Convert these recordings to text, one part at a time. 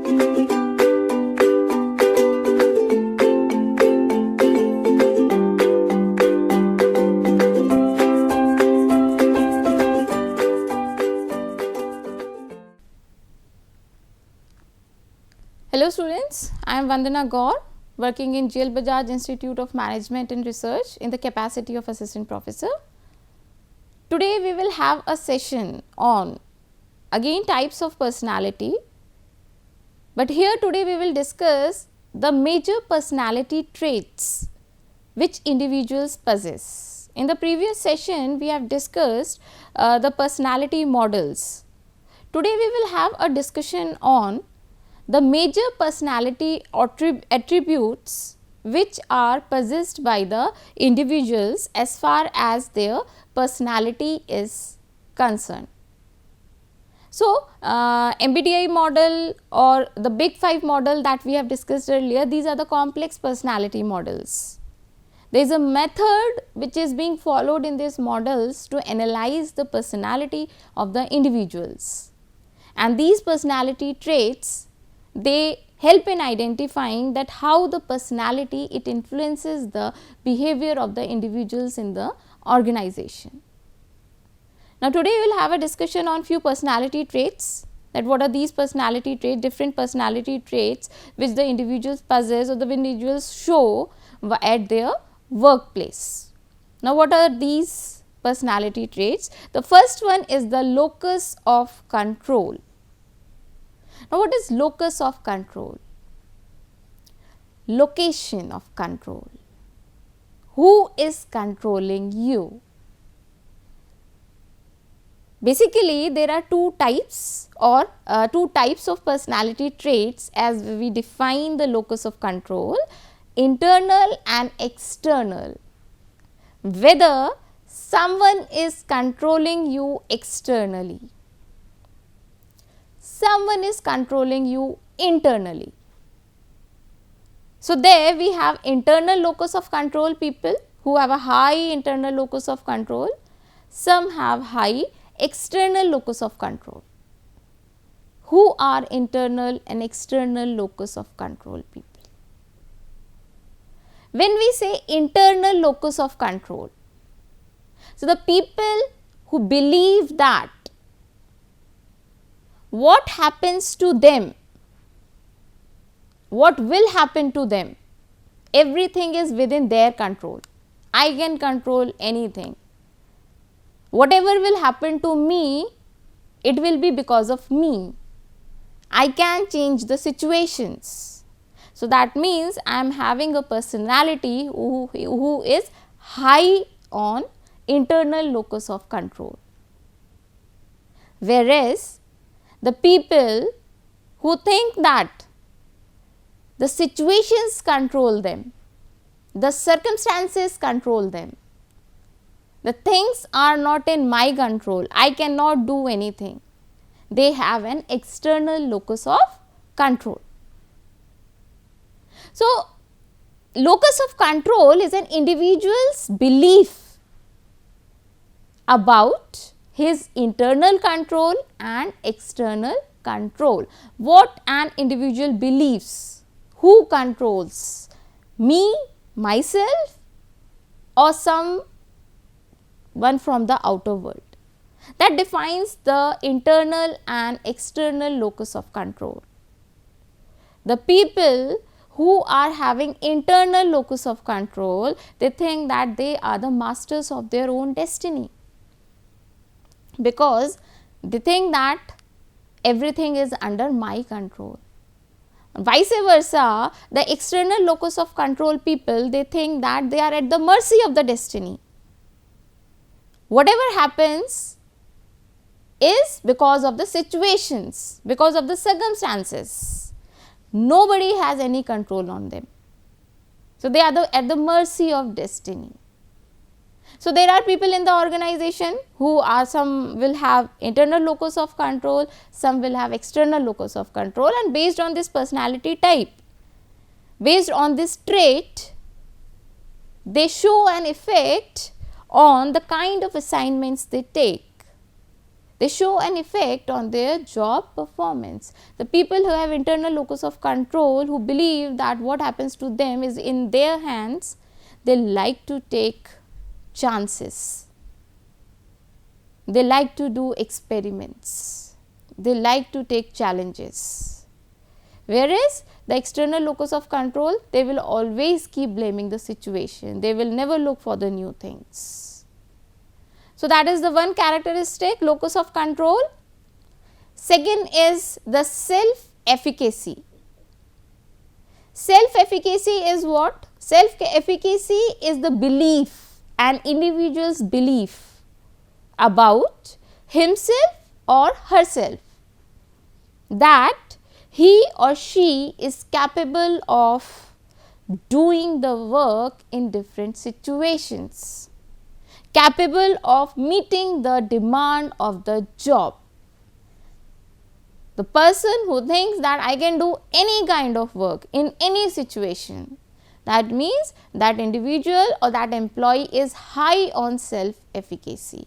Hello students, I am Vandana Gaur, working in GL Bajaj Institute of Management and Research in the capacity of assistant professor. Today we will have a session on again types of personality, but here today we will discuss the major personality traits which individuals possess. In the previous session we have discussed the personality models. Today we will have a discussion on the major personality attributes which are possessed by the individuals as far as their personality is concerned. So, MBTI model or the Big 5 model that we have discussed earlier, these are the complex personality models. There is a method which is being followed in these models to analyze the personality of the individuals, and these personality traits, they help in identifying that how the personality it influences the behavior of the individuals in the organization. Now, today we will have a discussion on few personality traits, that what are these personality traits, different personality traits which the individuals possess or the individuals show at their workplace. Now, what are these personality traits? The first one is the locus of control. Now, what is locus of control? Location of control. Who is controlling you? Basically, there are two types of personality traits as we define the locus of control: internal and external. Whether someone is controlling you externally, someone is controlling you internally. So, there we have internal locus of control people who have a high internal locus of control, some have high external locus of control. Who are internal and external locus of control people? When we say internal locus of control, so the people who believe that what happens to them, what will happen to them, everything is within their control. I can control anything. Whatever will happen to me, it will be because of me. I can change the situations. So, that means I am having a personality who is high on internal locus of control. Whereas, the people who think that the situations control them, the circumstances control them, the things are not in my control, I cannot do anything, they have an external locus of control. So, locus of control is an individual's belief about his internal control and external control. What an individual believes, who controls me, myself, or someone from the outer world. That defines the internal and external locus of control. The people who are having internal locus of control, they think that they are the masters of their own destiny, because they think that everything is under my control. Vice versa, the external locus of control people, they think that they are at the mercy of the destiny. Whatever happens is because of the situations, because of the circumstances. Nobody has any control on them. So, they are at the mercy of destiny. So, there are people in the organization who are, some will have internal locus of control, some will have external locus of control, and based on this personality type, based on this trait, they show an effect on the kind of assignments they take. They show an effect on their job performance. The people who have internal locus of control, who believe that what happens to them is in their hands, they like to take chances. They like to do experiments. They like to take challenges. Whereas the external locus of control, they will always keep blaming the situation. They will never look for the new things. So that is the one characteristic, locus of control. Second is the self-efficacy. Self-efficacy is what? Self-efficacy is the belief, an individual's belief about himself or herself, that he or she is capable of doing the work in different situations, capable of meeting the demand of the job. The person who thinks that I can do any kind of work in any situation, that means that individual or that employee is high on self-efficacy.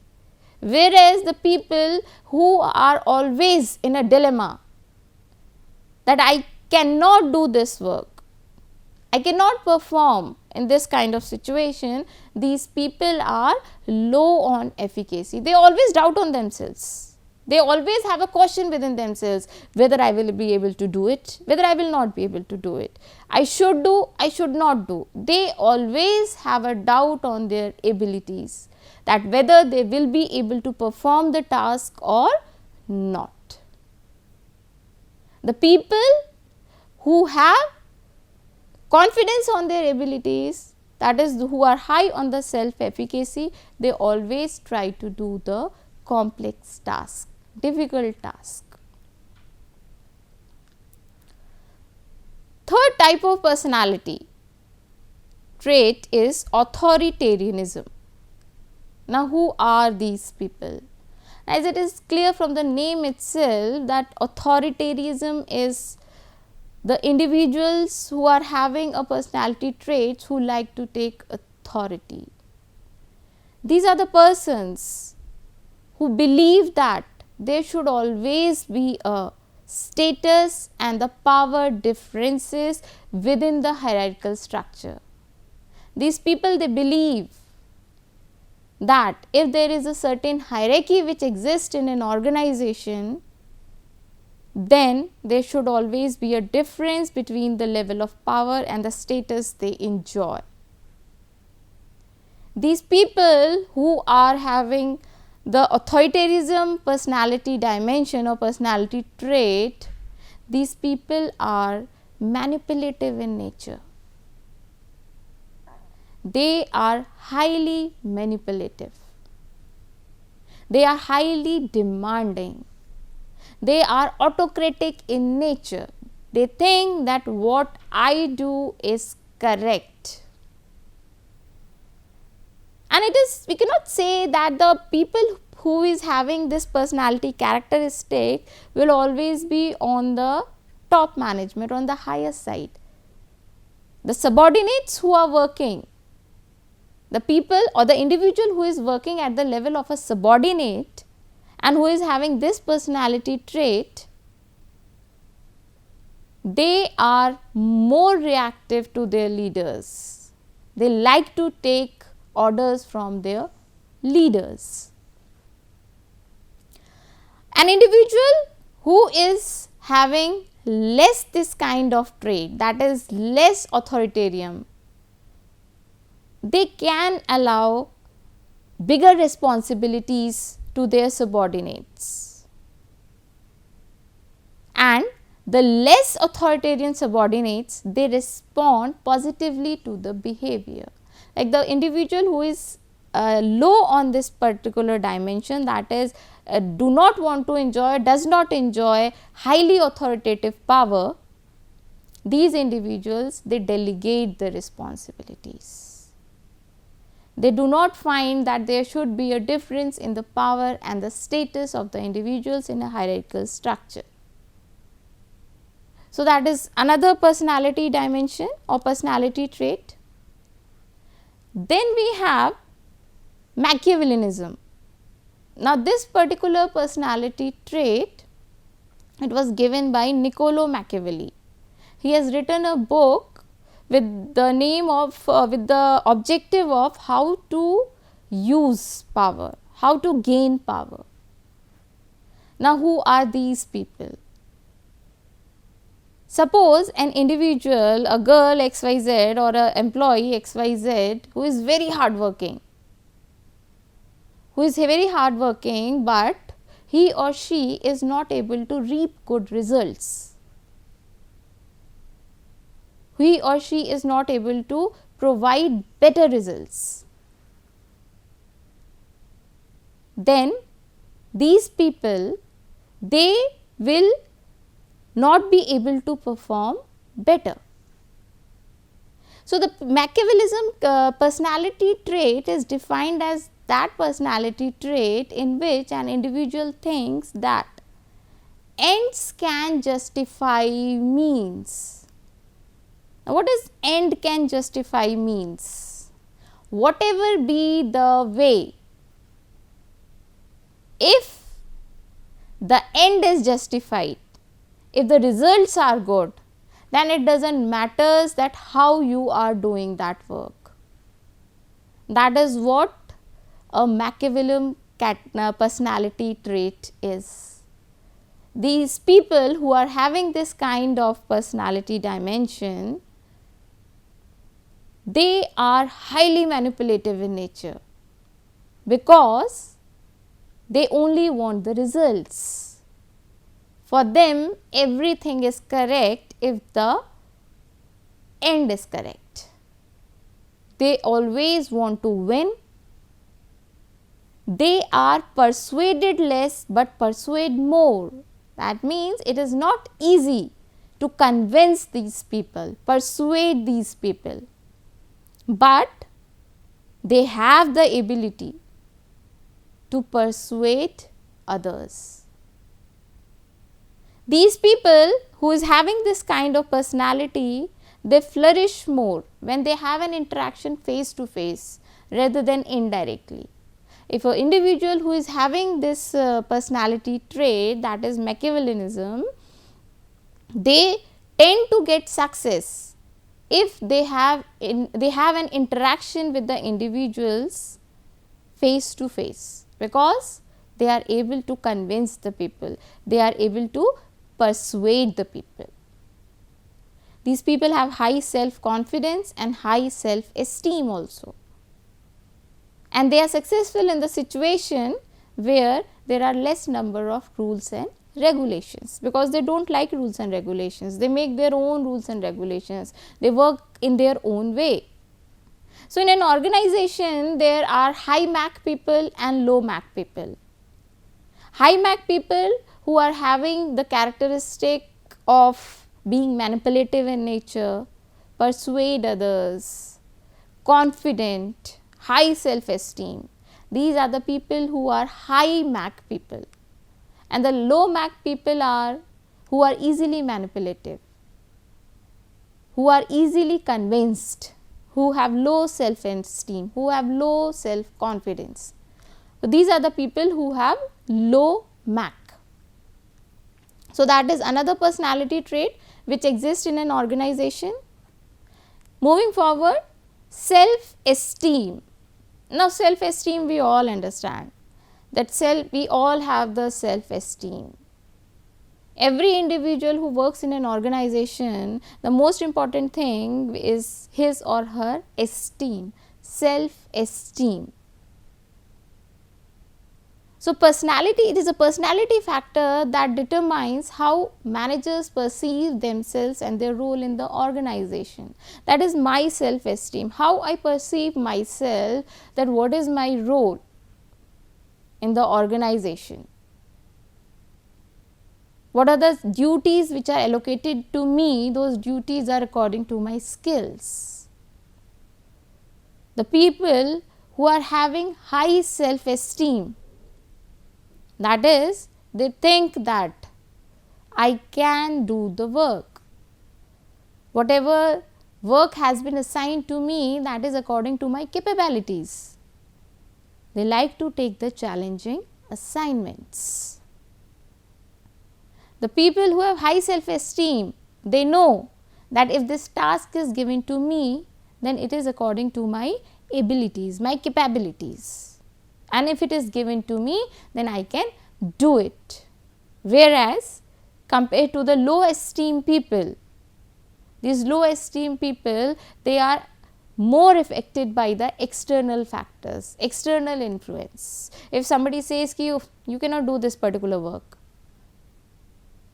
Whereas the people who are always in a dilemma, that I cannot do this work, I cannot perform in this kind of situation, these people are low on efficacy. They always doubt on themselves. They always have a question within themselves, whether I will be able to do it, whether I will not be able to do it. I should do, I should not do. They always have a doubt on their abilities, that whether they will be able to perform the task or not. The people who have confidence on their abilities, that is who are high on the self-efficacy, they always try to do the complex task, difficult task. Third type of personality trait is authoritarianism. Now, who are these people? As it is clear from the name itself that authoritarianism is the individuals who are having a personality traits who like to take authority. These are the persons who believe that there should always be a status and the power differences within the hierarchical structure. These people, they believe that if there is a certain hierarchy which exists in an organization, then there should always be a difference between the level of power and the status they enjoy. These people who are having the authoritarianism personality dimension or personality trait, these people are manipulative in nature. They are highly manipulative. They are highly demanding. They are autocratic in nature. They think that what I do is correct. And it is, we cannot say that the people who is having this personality characteristic will always be on the top management, on the higher side. The subordinates who are working, the people or the individual who is working at the level of a subordinate and who is having this personality trait, they are more reactive to their leaders. They like to take orders from their leaders. An individual who is having less this kind of trait, that is less authoritarian, they can allow bigger responsibilities to their subordinates, and the less authoritarian subordinates, they respond positively to the behavior. Like the individual who is low on this particular dimension, that is do not want to enjoy, does not enjoy highly authoritative power, these individuals, they delegate the responsibilities. They do not find that there should be a difference in the power and the status of the individuals in a hierarchical structure. So, that is another personality dimension or personality trait. Then we have Machiavellianism. Now, this particular personality trait, it was given by Niccolo Machiavelli. He has written a book with the name of with the objective of how to use power, how to gain power. Now, who are these people? Suppose an individual, a girl XYZ or an employee XYZ who is very hardworking, but he or she is not able to reap good results. He or she is not able to provide better results. Then these people, they will not be able to perform better. So, the Machiavellism personality trait is defined as that personality trait in which an individual thinks that ends can justify means. Now, what is end can justify means? Whatever be the way, if the end is justified, if the results are good, then it does not matter that how you are doing that work. That is what a Machiavellian personality trait is. These people who are having this kind of personality dimension, they are highly manipulative in nature, because they only want the results. For them, everything is correct if the end is correct. They always want to win. They are persuaded less but persuade more. That means it is not easy to convince these people, persuade these people, but they have the ability to persuade others. These people who is having this kind of personality, they flourish more when they have an interaction face to face rather than indirectly. If an individual who is having this personality trait, that is Machiavellianism, they tend to get success if they have an interaction with the individuals face to face, because they are able to convince the people, they are able to persuade the people. These people have high self confidence and high self esteem also, and they are successful in the situation where there are less number of rules and regulations, because they do not like rules and regulations. They make their own rules and regulations, they work in their own way. So, in an organization there are high MAC people and low MAC people. High MAC people who are having the characteristic of being manipulative in nature, persuade others, confident, high self esteem. These are the people who are high MAC people, and the low MAC people are who are easily manipulative, who are easily convinced, who have low self esteem, who have low self confidence. So, these are the people who have low MAC. So, that is another personality trait which exists in an organization. Moving forward, self esteem. Now, self esteem we all understand that we all have the self esteem. Every individual who works in an organization, the most important thing is his or her esteem, self esteem. So, personality, it is a personality factor that determines how managers perceive themselves and their role in the organization. That is my self esteem, how I perceive myself, that what is my role in the organization. What are the duties which are allocated to me? Those duties are according to my skills. The people who are having high self esteem, that is, they think that I can do the work. Whatever work has been assigned to me, that is according to my capabilities. They like to take the challenging assignments. The people who have high self-esteem, they know that if this task is given to me, then it is according to my abilities, my capabilities, and if it is given to me, then I can do it. Whereas, compared to the low esteem people, these low esteem people, they are more affected by the external factors, external influence. If somebody says you cannot do this particular work,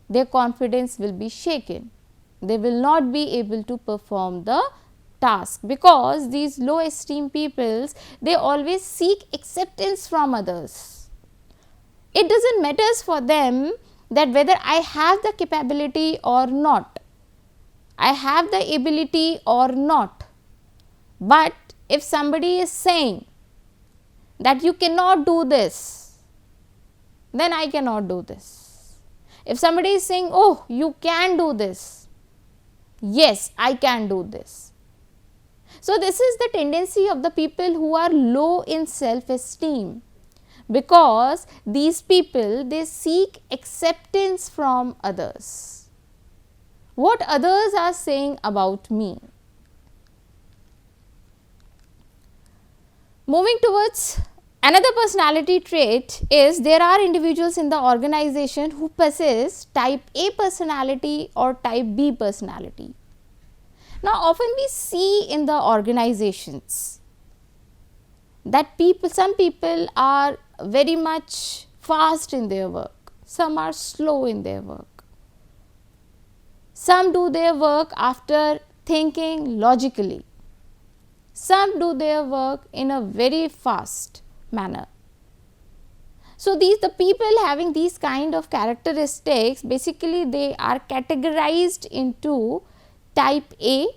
their confidence will be shaken. They will not be able to perform the task, because these low esteem peoples, they always seek acceptance from others. It does not matter for them that whether I have the capability or not, I have the ability or not, but if somebody is saying that you cannot do this, then I cannot do this. If somebody is saying, oh, you can do this, yes, I can do this. So, this is the tendency of the people who are low in self-esteem, because these people, they seek acceptance from others. What others are saying about me. Moving towards another personality trait is, there are individuals in the organization who possess type A personality or type B personality. Now, often we see in the organizations that some people are very much fast in their work, some are slow in their work. Some do their work after thinking logically. Some do their work in a very fast manner. So, the people having these kind of characteristics, basically they are categorized into type A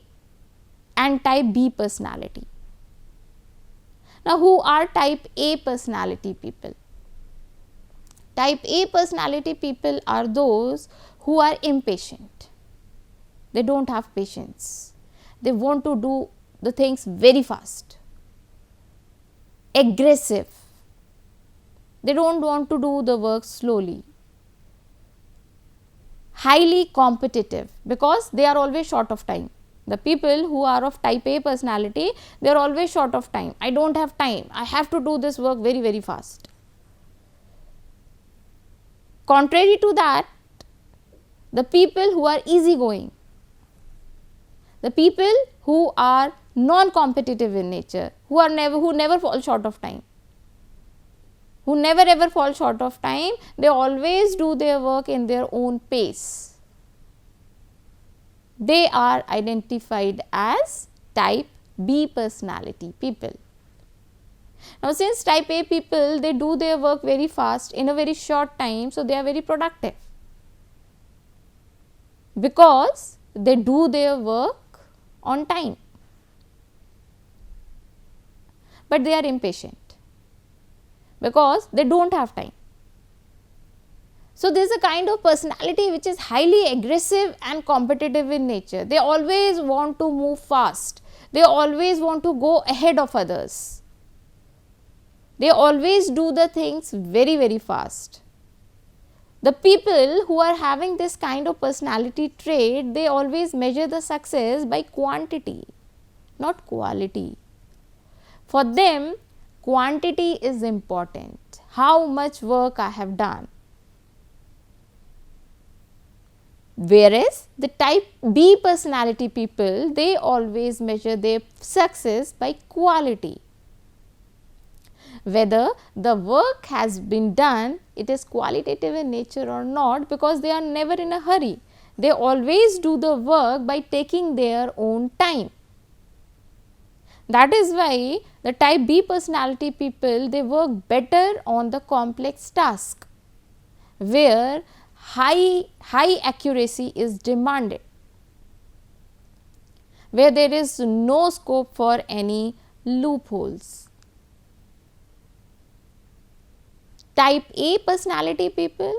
and type B personality. Now, who are type A personality people? Type A personality people are those who are impatient. They do not have patience. They want to do the things very fast. Aggressive. They do not want to do the work slowly. Highly competitive, because they are always short of time. The people who are of type A personality, they are always short of time. I do not have time. I have to do this work very, very fast. Contrary to that, the people who are easygoing, the people who are non-competitive in nature, who never fall short of time, who never ever fall short of time, they always do their work in their own pace. They are identified as type B personality people. Now, since type A people, they do their work very fast in a very short time, so they are very productive, because they do their work on time, but they are impatient because they do not have time. So, there is a kind of personality which is highly aggressive and competitive in nature. They always want to move fast, they always want to go ahead of others, they always do the things very, very fast. The people who are having this kind of personality trait, they always measure the success by quantity, not quality. For them, quantity is important, how much work I have done. Whereas, the type B personality people, they always measure their success by quality. Whether the work has been done, it is qualitative in nature or not, because they are never in a hurry. They always do the work by taking their own time. That is why the type B personality people, they work better on the complex task, where high accuracy is demanded, where there is no scope for any loopholes. Type A personality people,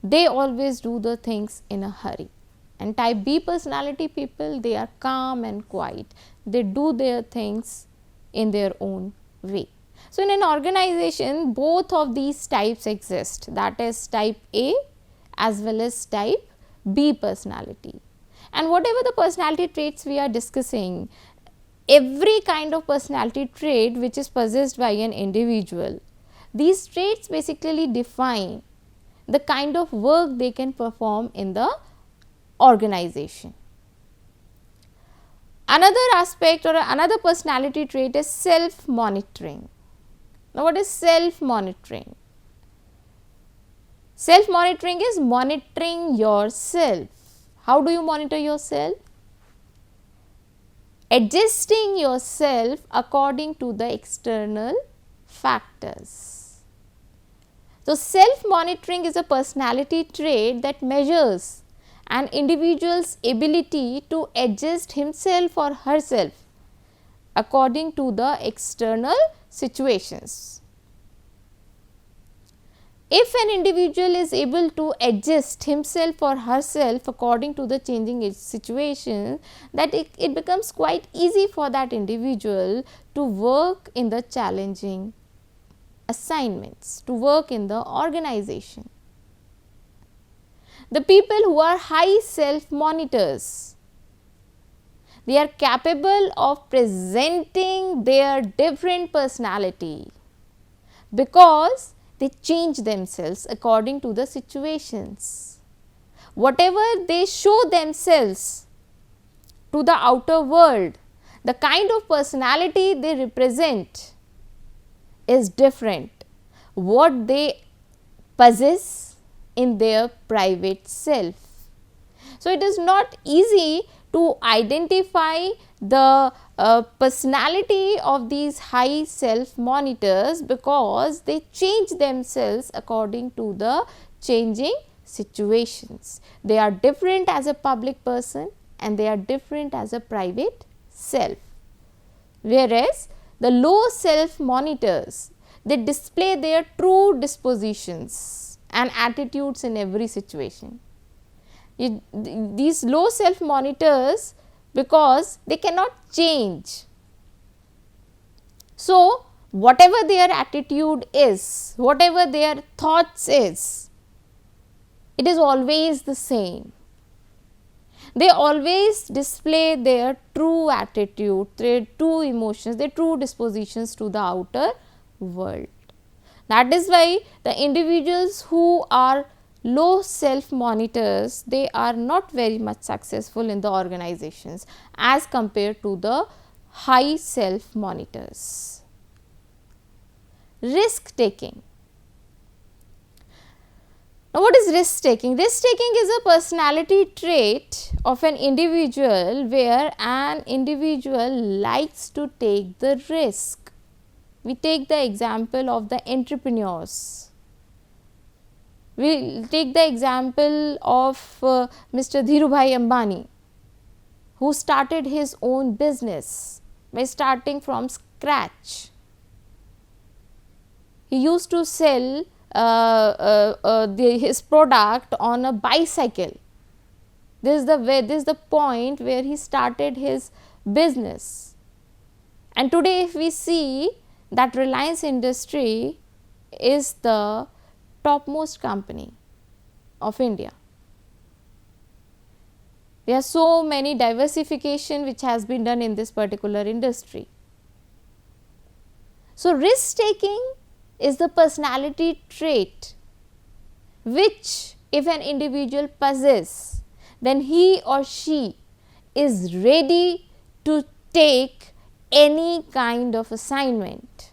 they always do the things in a hurry, and type B personality people, they are calm and quiet. They do their things in their own way. So, in an organization both of these types exist, that is type A as well as type B personality. And whatever the personality traits we are discussing, every kind of personality trait which is possessed by an individual, these traits basically define the kind of work they can perform in the organization. Another aspect or another personality trait is self monitoring. Now, what is self monitoring? Self monitoring is monitoring yourself. How do you monitor yourself? Adjusting yourself according to the external factors. So, self monitoring is a personality trait that measures an individual's ability to adjust himself or herself according to the external situations. If an individual is able to adjust himself or herself according to the changing situation, that it becomes quite easy for that individual to work in the challenging assignments, to work in the organization. The people who are high self monitors, they are capable of presenting their different personality because they change themselves according to the situations. Whatever they show themselves to the outer world, the kind of personality they represent is different what they possess in their private self. So, it is not easy to identify the personality of these high self monitors because they change themselves according to the changing situations. They are different as a public person and they are different as a private self. Whereas, the low self monitors, they display their true dispositions and attitudes in every situation. These low self monitors, because they cannot change. So, whatever their attitude is, whatever their thoughts is, it is always the same. They always display their true attitude, their true emotions, their true dispositions to the outer world. That is why the individuals who are low self monitors, they are not very much successful in the organizations as compared to the high self monitors. Risk taking. Now, what is risk taking? Risk taking is a personality trait of an individual where an individual likes to take the risk. We take the example of the entrepreneurs. We will take the example of Mr. Dhirubhai Ambani, who started his own business by starting from scratch. He used to sell his product on a bicycle. This is the point where he started his business. And today, if we see that Reliance Industry is the topmost company of India. There are so many diversification which has been done in this particular industry. So, risk taking is the personality trait which if an individual possesses, then he or she is ready to take any kind of assignment.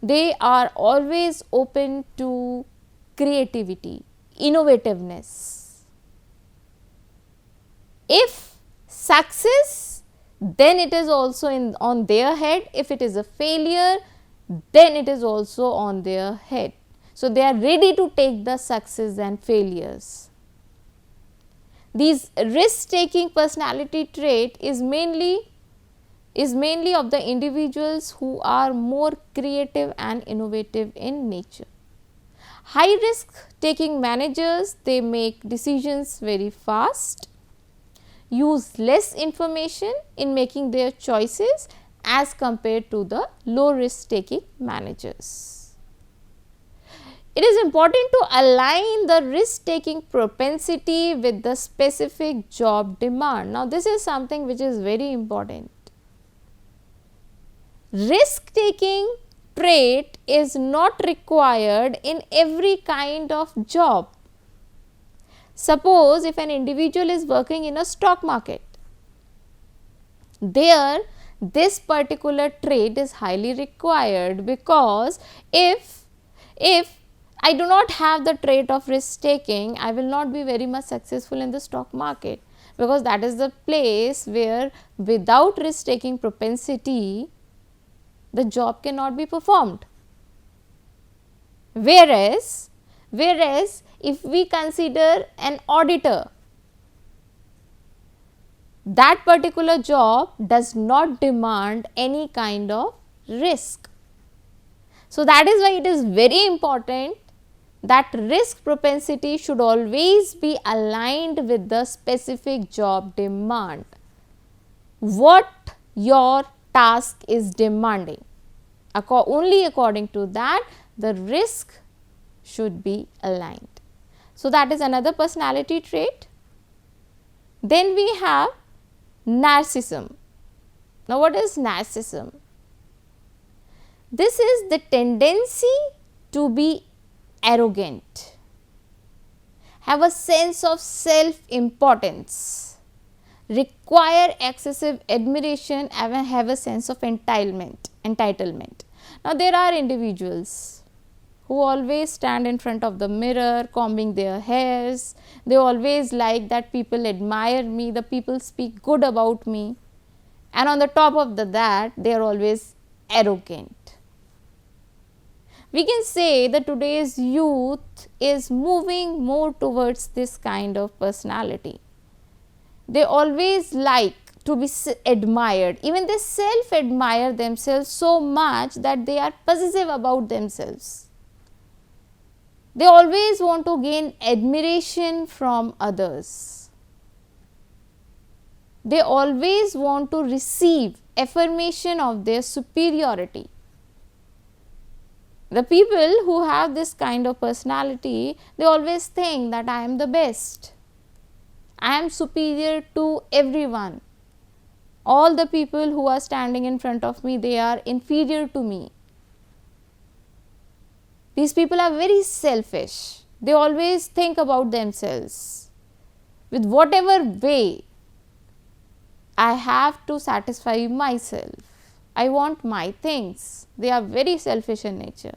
They are always open to creativity, innovativeness. If success, then it is also on their head. If it is a failure, then it is also on their head. So, they are ready to take the success and failures. These risk taking personality trait is mainly of the individuals who are more creative and innovative in nature. High risk taking managers, they make decisions very fast, use less information in making their choices as compared to the low risk taking managers. It is important to align the risk taking propensity with the specific job demand. Now, this is something which is very important. Risk taking trait is not required in every kind of job. Suppose if an individual is working in a stock market, there this particular trait is highly required, because if I do not have the trait of risk taking, I will not be very much successful in the stock market, because that is the place where without risk taking propensity the job cannot be performed. Whereas if we consider an auditor, that particular job does not demand any kind of risk. So, that is why it is very important that risk propensity should always be aligned with the specific job demand. What your task is demanding, only according to that the risk should be aligned. So, that is another personality trait. Then we have narcissism. Now, what is narcissism? This is the tendency to be arrogant, have a sense of self importance, require excessive admiration, and have a sense of entitlement. Now, there are individuals who always stand in front of the mirror combing their hairs. They always like that people admire me, the people speak good about me, and on the top of that they are always arrogant. We can say that today's youth is moving more towards this kind of personality. They always like to be admired, even they self admire themselves so much that they are possessive about themselves. They always want to gain admiration from others. They always want to receive affirmation of their superiority. The people who have this kind of personality, they always think that I am the best, I am superior to everyone. All the people who are standing in front of me, they are inferior to me. These people are very selfish. They always think about themselves. With whatever way I have to satisfy myself, I want my things. They are very selfish in nature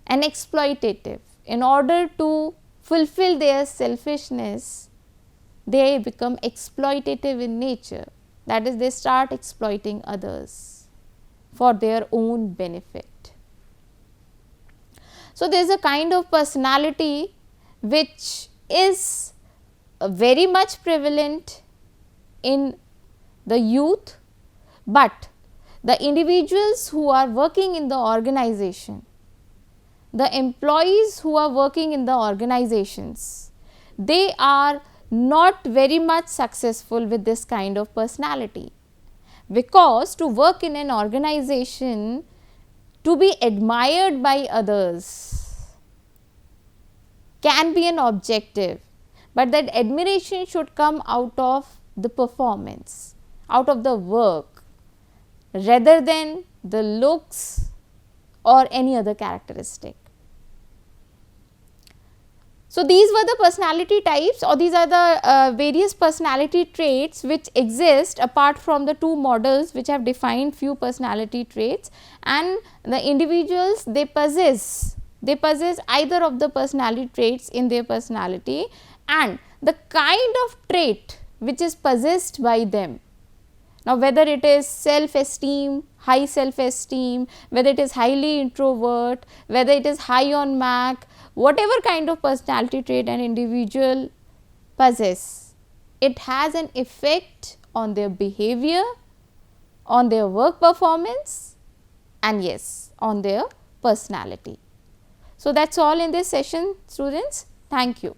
and exploitative. In order to fulfill their selfishness, they become exploitative in nature. That is, they start exploiting others for their own benefit. So, there is a kind of personality which is very much prevalent in the youth, but the individuals who are working in the organization, the employees who are working in the organizations, they are not very much successful with this kind of personality, because to work in an organization, to be admired by others can be an objective, but that admiration should come out of the performance, out of the work, rather than the looks or any other characteristic. So, these were the personality types, or these are the various personality traits which exist apart from the two models which have defined few personality traits, and the individuals they possess either of the personality traits in their personality, and the kind of trait which is possessed by them. Now, whether it is self-esteem, high self-esteem, whether it is highly introvert, whether it is high on MAC, whatever kind of personality trait an individual possess, it has an effect on their behavior, on their work performance, and yes, on their personality. So, that is all in this session, students. Thank you.